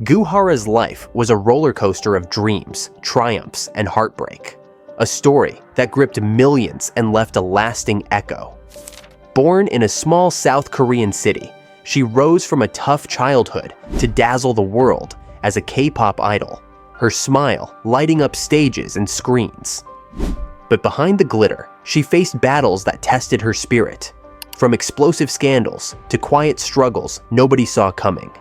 Goo Hara's life was a roller coaster of dreams, triumphs, and heartbreak. A story that gripped millions and left a lasting echo. Born in a small South Korean city, she rose from a tough childhood to dazzle the world as a K-pop idol, her smile lighting up stages and screens. But behind the glitter, she faced battles that tested her spirit, from explosive scandals to quiet struggles nobody saw coming.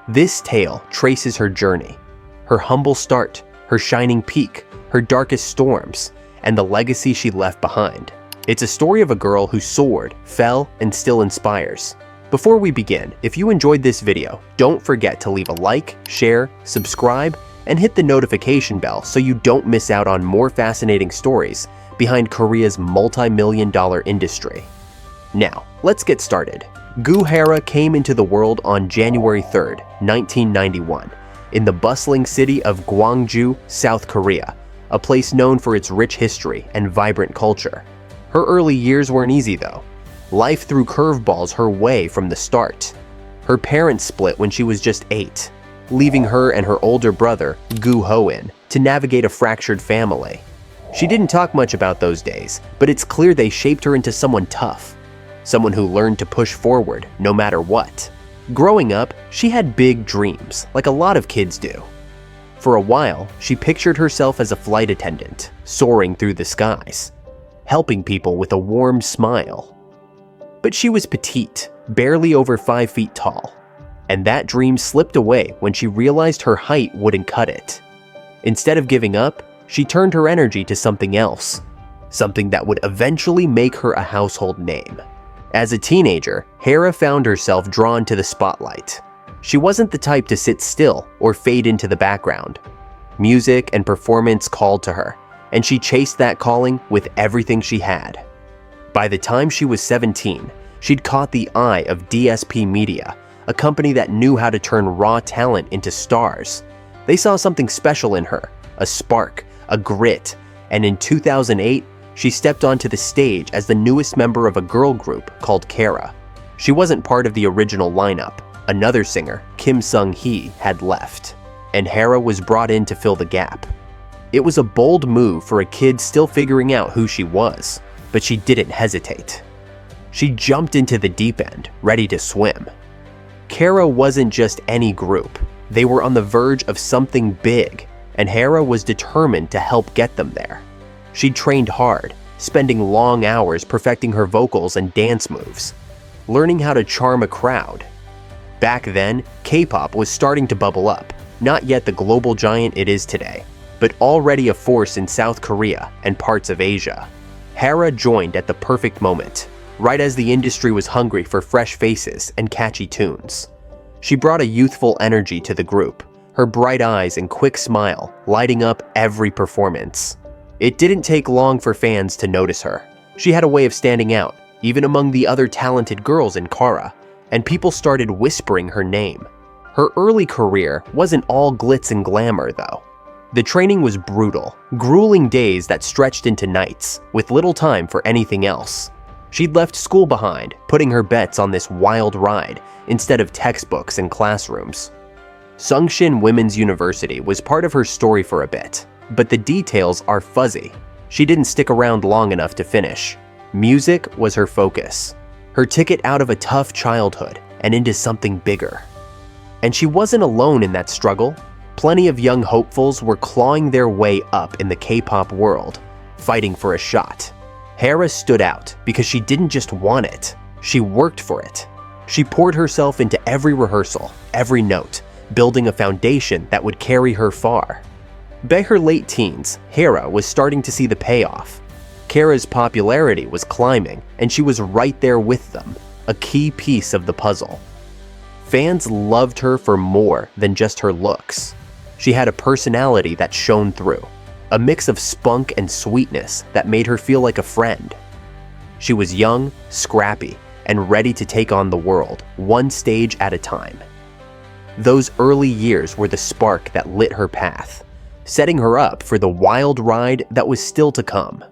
This tale traces her journey, her humble start, her shining peak, her darkest storms, and the legacy she left behind. It's a story of a girl who soared, fell, and still inspires. Before we begin, if you enjoyed this video, don't forget to leave a like, share, subscribe, and hit the notification bell so you don't miss out on more fascinating stories behind Korea's multi-million-dollar industry. Now, let's get started. Goo Hara came into the world on January 3, 1991, in the bustling city of Gwangju, South Korea, a place known for its rich history and vibrant culture. Her early years weren't easy though. Life threw curveballs her way from the start. Her parents split when she was just 8, leaving her and her older brother, Goo Hoin, to navigate a fractured family. She didn't talk much about those days, but it's clear they shaped her into someone tough. Someone who learned to push forward no matter what. Growing up, she had big dreams, like a lot of kids do. For a while, she pictured herself as a flight attendant, soaring through the skies, helping people with a warm smile. But she was petite, barely over 5 feet tall, and that dream slipped away when she realized her height wouldn't cut it. Instead of giving up, she turned her energy to something else, something that would eventually make her a household name. As a teenager, Hara found herself drawn to the spotlight. She wasn't the type to sit still or fade into the background. Music and performance called to her, and she chased that calling with everything she had. By the time she was 17, she'd caught the eye of DSP Media, a company that knew how to turn raw talent into stars. They saw something special in her, a spark, a grit, and in 2008, she stepped onto the stage as the newest member of a girl group called Kara. She wasn't part of the original lineup. Another singer, Kim Sung-hee, had left, and Hara was brought in to fill the gap. It was a bold move for a kid still figuring out who she was, but she didn't hesitate. She jumped into the deep end, ready to swim. Kara wasn't just any group. They were on the verge of something big, and Hara was determined to help get them there. She trained hard, spending long hours perfecting her vocals and dance moves, learning how to charm a crowd. Back then, K-pop was starting to bubble up, not yet the global giant it is today, but already a force in South Korea and parts of Asia. Hara joined at the perfect moment, right as the industry was hungry for fresh faces and catchy tunes. She brought a youthful energy to the group, her bright eyes and quick smile lighting up every performance. It didn't take long for fans to notice her. She had a way of standing out, even among the other talented girls in Kara, and people started whispering her name. Her early career wasn't all glitz and glamour, though. The training was brutal, grueling days that stretched into nights, with little time for anything else. She'd left school behind, putting her bets on this wild ride instead of textbooks and classrooms. Sungshin Women's University was part of her story for a bit, but the details are fuzzy. She didn't stick around long enough to finish. Music was her focus, her ticket out of a tough childhood and into something bigger. And she wasn't alone in that struggle. Plenty of young hopefuls were clawing their way up in the K-pop world, fighting for a shot. Hara stood out because she didn't just want it, she worked for it. She poured herself into every rehearsal, every note, building a foundation that would carry her far. By her late teens, Hara was starting to see the payoff. Kara's popularity was climbing, and she was right there with them, a key piece of the puzzle. Fans loved her for more than just her looks. She had a personality that shone through, a mix of spunk and sweetness that made her feel like a friend. She was young, scrappy, and ready to take on the world, one stage at a time. Those early years were the spark that lit her path, setting her up for the wild ride that was still to come.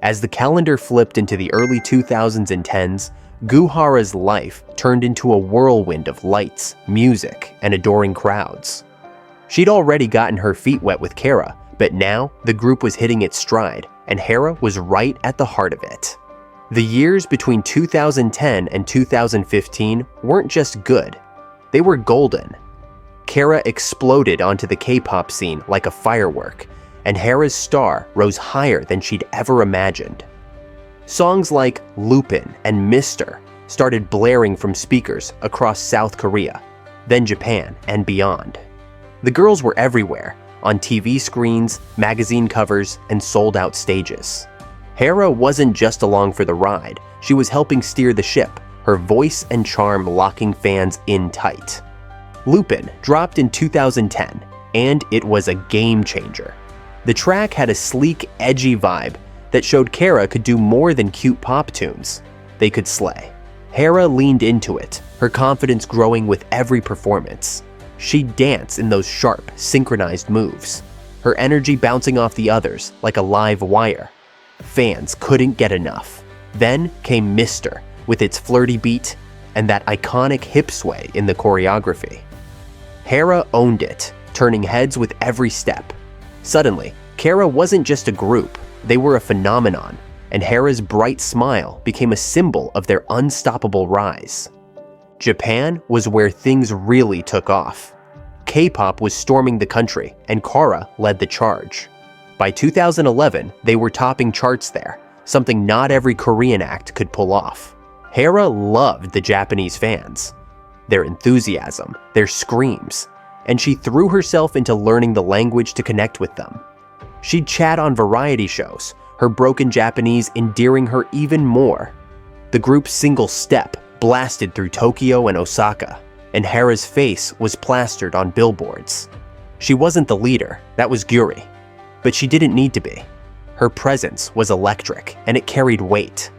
As the calendar flipped into the early 2010s, Goo Hara's life turned into a whirlwind of lights, music, and adoring crowds. She'd already gotten her feet wet with Kara, but now the group was hitting its stride, and Hara was right at the heart of it. The years between 2010 and 2015 weren't just good, they were golden. Kara exploded onto the K-pop scene like a firework, and Hara's star rose higher than she'd ever imagined. Songs like Lupin and Mister started blaring from speakers across South Korea, then Japan and beyond. The girls were everywhere, on TV screens, magazine covers, and sold-out stages. Hara wasn't just along for the ride, she was helping steer the ship, her voice and charm locking fans in tight. Lupin dropped in 2010, and it was a game changer. The track had a sleek, edgy vibe that showed Kara could do more than cute pop tunes. They could slay. Hara leaned into it, her confidence growing with every performance. She'd dance in those sharp, synchronized moves, her energy bouncing off the others like a live wire. Fans couldn't get enough. Then came Mister, with its flirty beat and that iconic hip sway in the choreography. Hara owned it, turning heads with every step. Suddenly, Kara wasn't just a group, they were a phenomenon, and Hara's bright smile became a symbol of their unstoppable rise. Japan was where things really took off. K-pop was storming the country, and Kara led the charge. By 2011, they were topping charts there, something not every Korean act could pull off. Hara loved the Japanese fans, their enthusiasm, their screams, and she threw herself into learning the language to connect with them. She'd chat on variety shows, her broken Japanese endearing her even more. The group's single Step blasted through Tokyo and Osaka, and Hara's face was plastered on billboards. She wasn't the leader, that was Guri, but she didn't need to be. Her presence was electric, and it carried weight.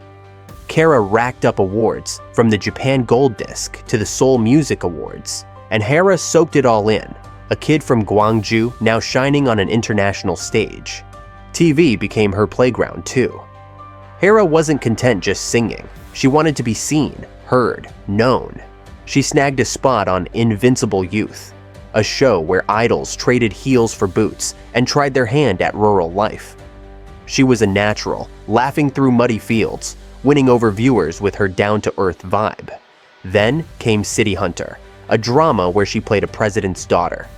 Kara racked up awards, from the Japan Gold Disc to the Seoul Music Awards, and Hara soaked it all in, a kid from Gwangju now shining on an international stage. TV became her playground too. Hara wasn't content just singing. She wanted to be seen, heard, known. She snagged a spot on Invincible Youth, a show where idols traded heels for boots and tried their hand at rural life. She was a natural, laughing through muddy fields, winning over viewers with her down-to-earth vibe. Then came City Hunter, a drama where she played a president's daughter.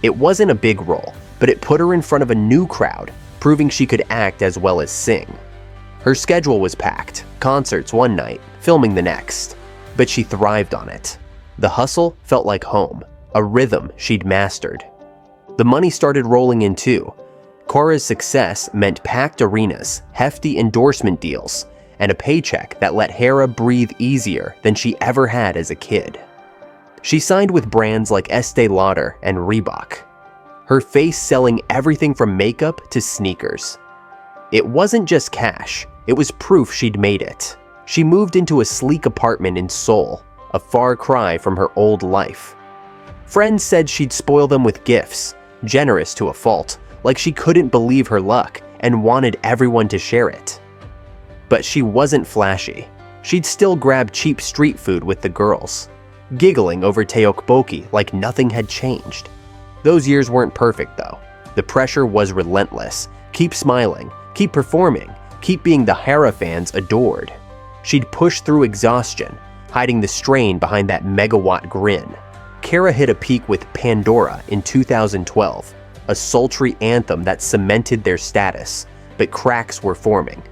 It wasn't a big role, but it put her in front of a new crowd, proving she could act as well as sing. Her schedule was packed, concerts one night, filming the next, but she thrived on it. The hustle felt like home, a rhythm she'd mastered. The money started rolling in too. Kara's success meant packed arenas, hefty endorsement deals, and a paycheck that let Hara breathe easier than she ever had as a kid. She signed with brands like Estee Lauder and Reebok, her face selling everything from makeup to sneakers. It wasn't just cash, it was proof she'd made it. She moved into a sleek apartment in Seoul, a far cry from her old life. Friends said she'd spoil them with gifts, generous to a fault, like she couldn't believe her luck and wanted everyone to share it. But she wasn't flashy. She'd still grab cheap street food with the girls, giggling over tteokbokki like nothing had changed. Those years weren't perfect though. The pressure was relentless. Keep smiling, keep performing, keep being the Hara fans adored. She'd push through exhaustion, hiding the strain behind that megawatt grin. Kara hit a peak with Pandora in 2012, a sultry anthem that cemented their status, but cracks were forming.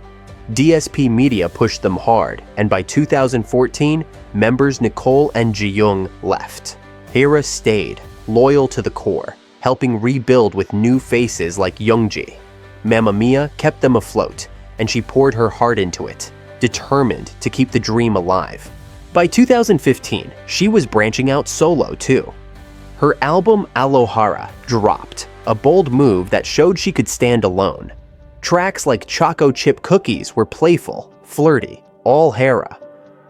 DSP Media pushed them hard, and by 2014, members Nicole and Ji-young left. Hara stayed, loyal to the core, helping rebuild with new faces like Youngji. Mamma Mia kept them afloat, and she poured her heart into it, determined to keep the dream alive. By 2015, she was branching out solo too. Her album Aloha dropped, a bold move that showed she could stand alone. Tracks like Choco Chip Cookies were playful, flirty, all Hara.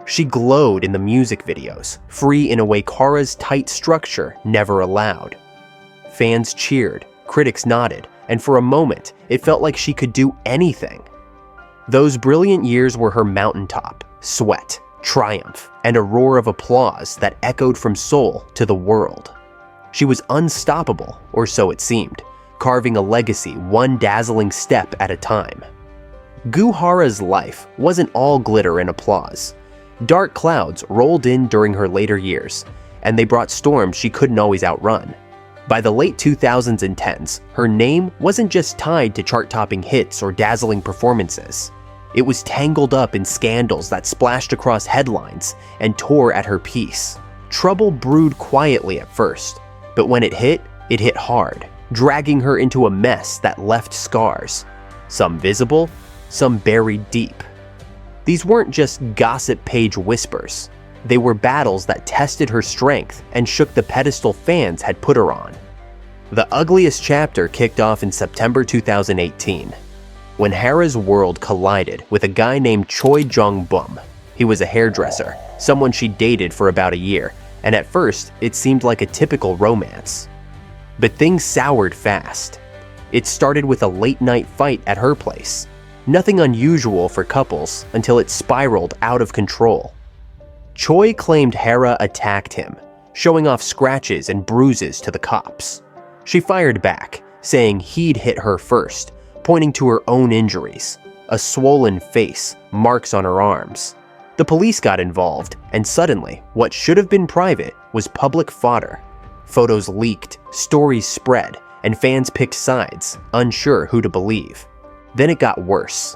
She glowed in the music videos, free in a way Kara's tight structure never allowed. Fans cheered, critics nodded, and for a moment, it felt like she could do anything. Those brilliant years were her mountaintop, sweat, triumph, and a roar of applause that echoed from Seoul to the world. She was unstoppable, or so it seemed, carving a legacy one dazzling step at a time. Goo Hara's life wasn't all glitter and applause. Dark clouds rolled in during her later years, and they brought storms she couldn't always outrun. By the late 2000s and 10s, her name wasn't just tied to chart-topping hits or dazzling performances. It was tangled up in scandals that splashed across headlines and tore at her peace. Trouble brewed quietly at first, but when it hit hard, dragging her into a mess that left scars, some visible, some buried deep. These weren't just gossip page whispers. They were battles that tested her strength and shook the pedestal fans had put her on. The ugliest chapter kicked off in September 2018, when Hara's world collided with a guy named Choi Jong-bum. He was a hairdresser, someone she dated for about a year, and at first, it seemed like a typical romance. But things soured fast. It started with a late-night fight at her place. Nothing unusual for couples until it spiraled out of control. Choi claimed Hara attacked him, showing off scratches and bruises to the cops. She fired back, saying he'd hit her first, pointing to her own injuries, a swollen face, marks on her arms. The police got involved, and suddenly, what should have been private was public fodder. Photos leaked, stories spread, and fans picked sides, unsure who to believe. Then it got worse.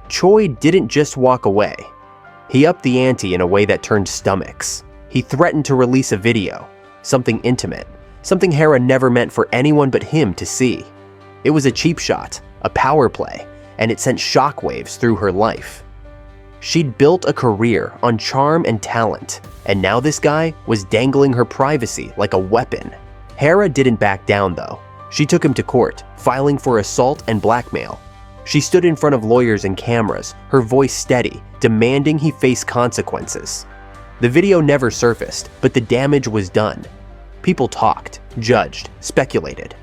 Choi didn't just walk away. He upped the ante in a way that turned stomachs. He threatened to release a video, something intimate, something Hara never meant for anyone but him to see. It was a cheap shot, a power play, and it sent shockwaves through her life. She'd built a career on charm and talent, and now this guy was dangling her privacy like a weapon. Hara didn't back down though. She took him to court, filing for assault and blackmail. She stood in front of lawyers and cameras, her voice steady, demanding he face consequences. The video never surfaced, but the damage was done. People talked, judged, speculated.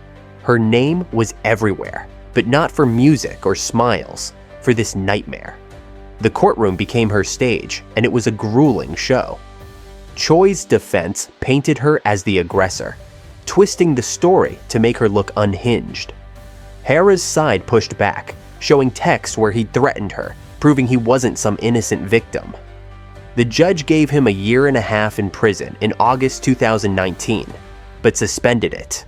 Her name was everywhere, but not for music or smiles, for this nightmare. The courtroom became her stage, and it was a grueling show. Choi's defense painted her as the aggressor, twisting the story to make her look unhinged. Hara's side pushed back, showing texts where he'd threatened her, proving he wasn't some innocent victim. The judge gave him 1.5 years in prison in August 2019, but suspended it,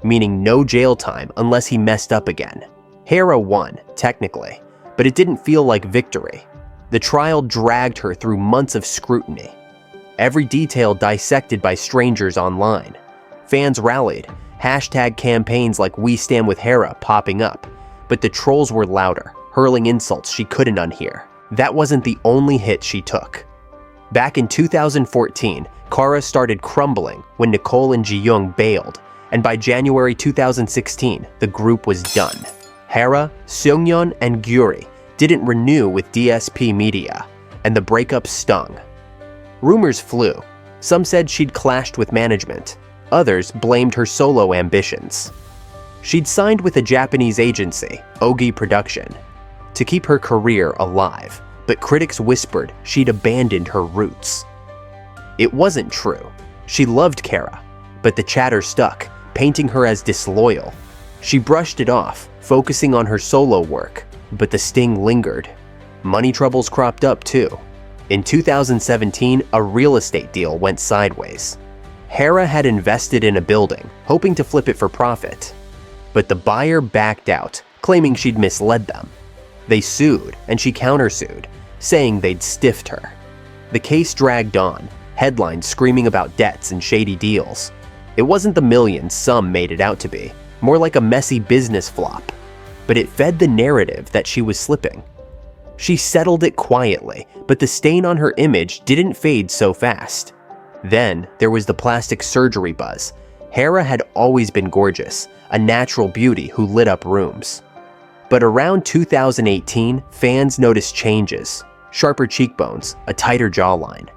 meaning no jail time unless he messed up again. Hara won, technically, but it didn't feel like victory. The trial dragged her through months of scrutiny, every detail dissected by strangers online. Fans rallied, hashtag campaigns like We Stand With Hara popping up, but the trolls were louder, hurling insults she couldn't unhear. That wasn't the only hit she took. Back in 2014, Kara started crumbling when Nicole and Ji-young bailed, and by January 2016, the group was done. Hara, Seungyeon, and Gyuri didn't renew with DSP Media, and the breakup stung. Rumors flew. Some said she'd clashed with management. Others blamed her solo ambitions. She'd signed with a Japanese agency, Ogi Production, to keep her career alive, but critics whispered she'd abandoned her roots. It wasn't true. She loved Kara, but the chatter stuck, painting her as disloyal. She brushed it off, focusing on her solo work, but the sting lingered. Money troubles cropped up too. In 2017, a real estate deal went sideways. Hara had invested in a building, hoping to flip it for profit. But the buyer backed out, claiming she'd misled them. They sued, and she countersued, saying they'd stiffed her. The case dragged on, headlines screaming about debts and shady deals. It wasn't the millions some made it out to be, more like a messy business flop. But it fed the narrative that she was slipping. She settled it quietly, but the stain on her image didn't fade so fast. Then there was the plastic surgery buzz. Hara had always been gorgeous, a natural beauty who lit up rooms. But around 2018, fans noticed changes. Sharper cheekbones, a tighter jawline.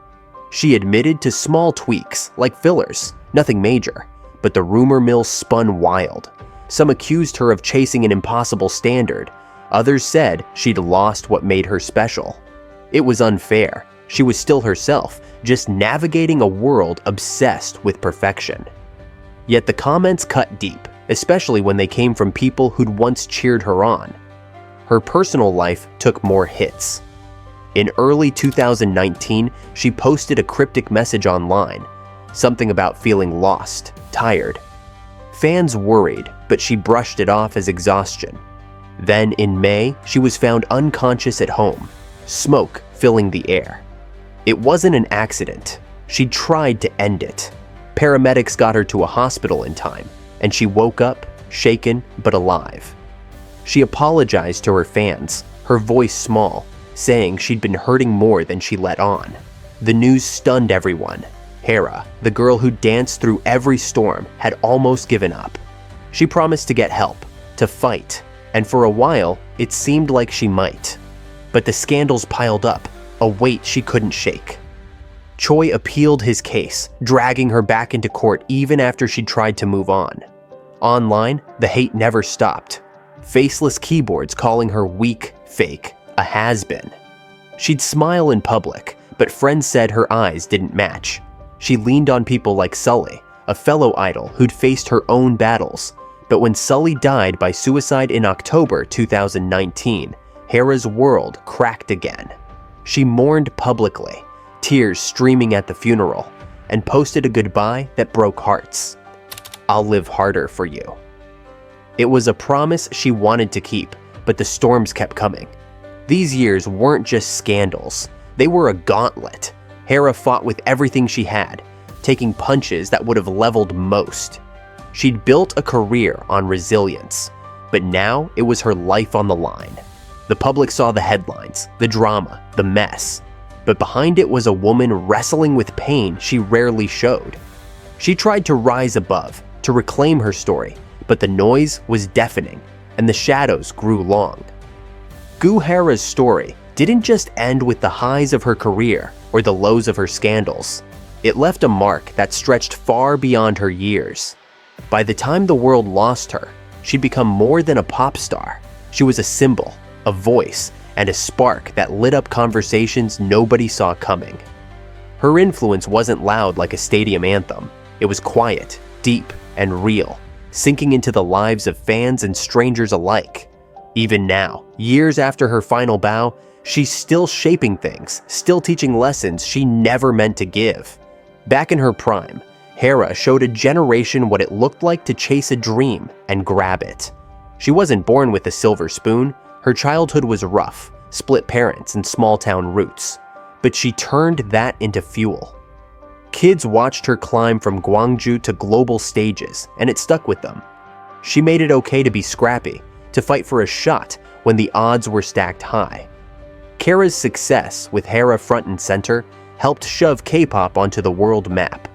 She admitted to small tweaks, like fillers, nothing major, but the rumor mill spun wild. Some accused her of chasing an impossible standard. Others said she'd lost what made her special. It was unfair. She was still herself, just navigating a world obsessed with perfection. Yet the comments cut deep, especially when they came from people who'd once cheered her on. Her personal life took more hits. In early 2019, she posted a cryptic message online, something about feeling lost, tired. Fans worried, but she brushed it off as exhaustion. Then in May, she was found unconscious at home, smoke filling the air. It wasn't an accident. She tried to end it. Paramedics got her to a hospital in time, and she woke up, shaken but alive. She apologized to her fans, her voice small, saying she'd been hurting more than she let on. The news stunned everyone. Hara, the girl who danced through every storm, had almost given up. She promised to get help, to fight, and for a while, it seemed like she might. But the scandals piled up, a weight she couldn't shake. Choi appealed his case, dragging her back into court even after she tried to move on. Online, the hate never stopped. Faceless keyboards calling her weak, fake, a has-been. She'd smile in public, but friends said her eyes didn't match. She leaned on people like Sully, a fellow idol who'd faced her own battles. But when Sully died by suicide in October 2019, Hara's world cracked again. She mourned publicly, tears streaming at the funeral, and posted a goodbye that broke hearts. "I'll live harder for you." It was a promise she wanted to keep, but the storms kept coming. These years weren't just scandals. They were a gauntlet. Hara fought with everything she had, taking punches that would have leveled most. She'd built a career on resilience, but now it was her life on the line. The public saw the headlines, the drama, the mess, but behind it was a woman wrestling with pain she rarely showed. She tried to rise above, to reclaim her story, but the noise was deafening, and the shadows grew long. Goo Hara's story didn't just end with the highs of her career or the lows of her scandals. It left a mark that stretched far beyond her years. By the time the world lost her, she'd become more than a pop star. She was a symbol, a voice, and a spark that lit up conversations nobody saw coming. Her influence wasn't loud like a stadium anthem. It was quiet, deep, and real, sinking into the lives of fans and strangers alike. Even now, years after her final bow, she's still shaping things, still teaching lessons she never meant to give. Back in her prime, Hara showed a generation what it looked like to chase a dream and grab it. She wasn't born with a silver spoon. Her childhood was rough, split parents and small-town roots. But she turned that into fuel. Kids watched her climb from Gwangju to global stages, and it stuck with them. She made it okay to be scrappy, to fight for a shot when the odds were stacked high. Kara's success with Hara front and center helped shove K-pop onto the world map.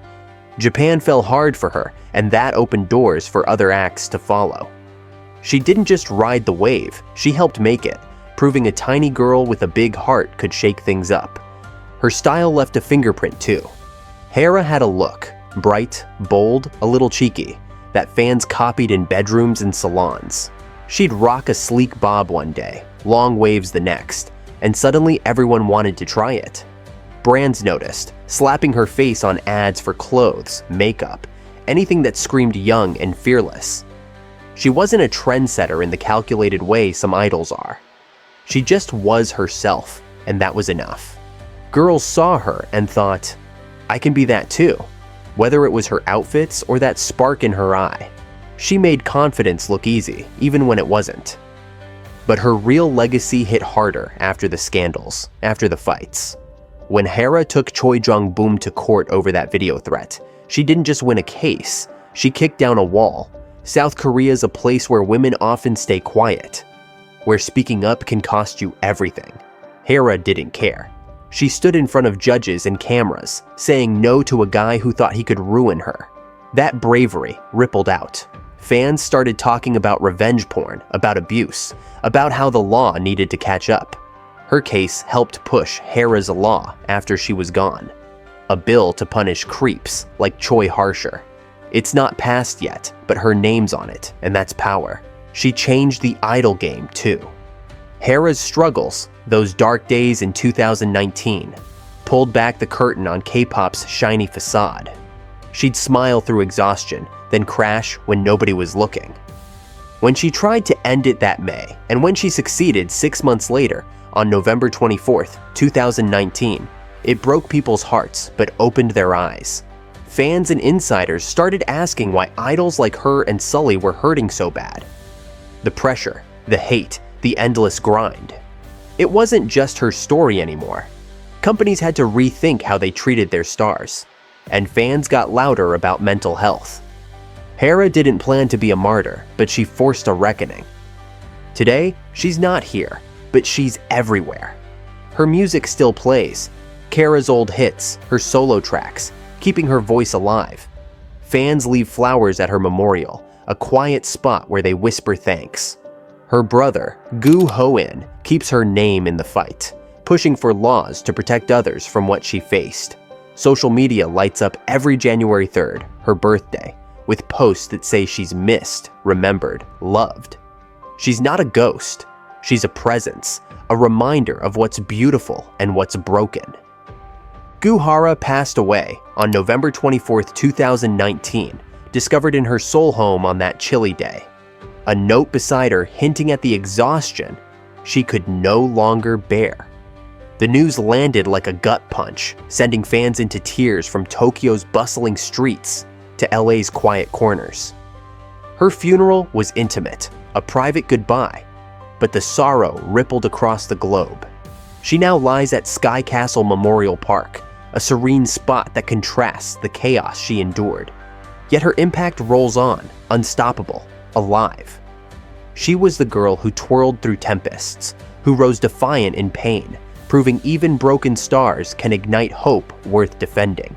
Japan fell hard for her, and that opened doors for other acts to follow. She didn't just ride the wave, she helped make it, proving a tiny girl with a big heart could shake things up. Her style left a fingerprint too. Hara had a look, bright, bold, a little cheeky, that fans copied in bedrooms and salons. She'd rock a sleek bob one day, long waves the next, and suddenly everyone wanted to try it. Brands noticed, slapping her face on ads for clothes, makeup, anything that screamed young and fearless. She wasn't a trendsetter in the calculated way some idols are. She just was herself, and that was enough. Girls saw her and thought, I can be that too, whether it was her outfits or that spark in her eye. She made confidence look easy, even when it wasn't. But her real legacy hit harder after the scandals, after the fights. When Hara took Choi Jong-boom to court over that video threat, she didn't just win a case, she kicked down a wall. South Korea's a place where women often stay quiet, where speaking up can cost you everything. Hara didn't care. She stood in front of judges and cameras, saying no to a guy who thought he could ruin her. That bravery rippled out. Fans started talking about revenge porn, about abuse, about how the law needed to catch up. Her case helped push Hara's law after she was gone. A bill to punish creeps like Choi Harsher. It's not passed yet, but her name's on it, and that's power. She changed the idol game too. Hara's struggles, those dark days in 2019, pulled back the curtain on K-pop's shiny facade. She'd smile through exhaustion, then crash when nobody was looking. When she tried to end it that May, and when she succeeded 6 months later, on November 24th, 2019, it broke people's hearts but opened their eyes. Fans and insiders started asking why idols like her and Sully were hurting so bad. The pressure, the hate, the endless grind. It wasn't just her story anymore. Companies had to rethink how they treated their stars, and fans got louder about mental health. Hara didn't plan to be a martyr, but she forced a reckoning. Today, she's not here, but she's everywhere. Her music still plays, Hara's old hits, her solo tracks, keeping her voice alive. Fans leave flowers at her memorial, a quiet spot where they whisper thanks. Her brother, Goo Hara, keeps her name in the fight, pushing for laws to protect others from what she faced. Social media lights up every January 3rd, her birthday, with posts that say she's missed, remembered, loved. She's not a ghost. She's a presence, a reminder of what's beautiful and what's broken. Goo Hara passed away on November 24, 2019, discovered in her soul home on that chilly day. A note beside her hinting at the exhaustion she could no longer bear. The news landed like a gut punch, sending fans into tears from Tokyo's bustling streets to LA's quiet corners. Her funeral was intimate, a private goodbye, but the sorrow rippled across the globe. She now lies at Sky Castle Memorial Park, a serene spot that contrasts the chaos she endured. Yet her impact rolls on, unstoppable, alive. She was the girl who twirled through tempests, who rose defiant in pain, proving even broken stars can ignite hope worth defending.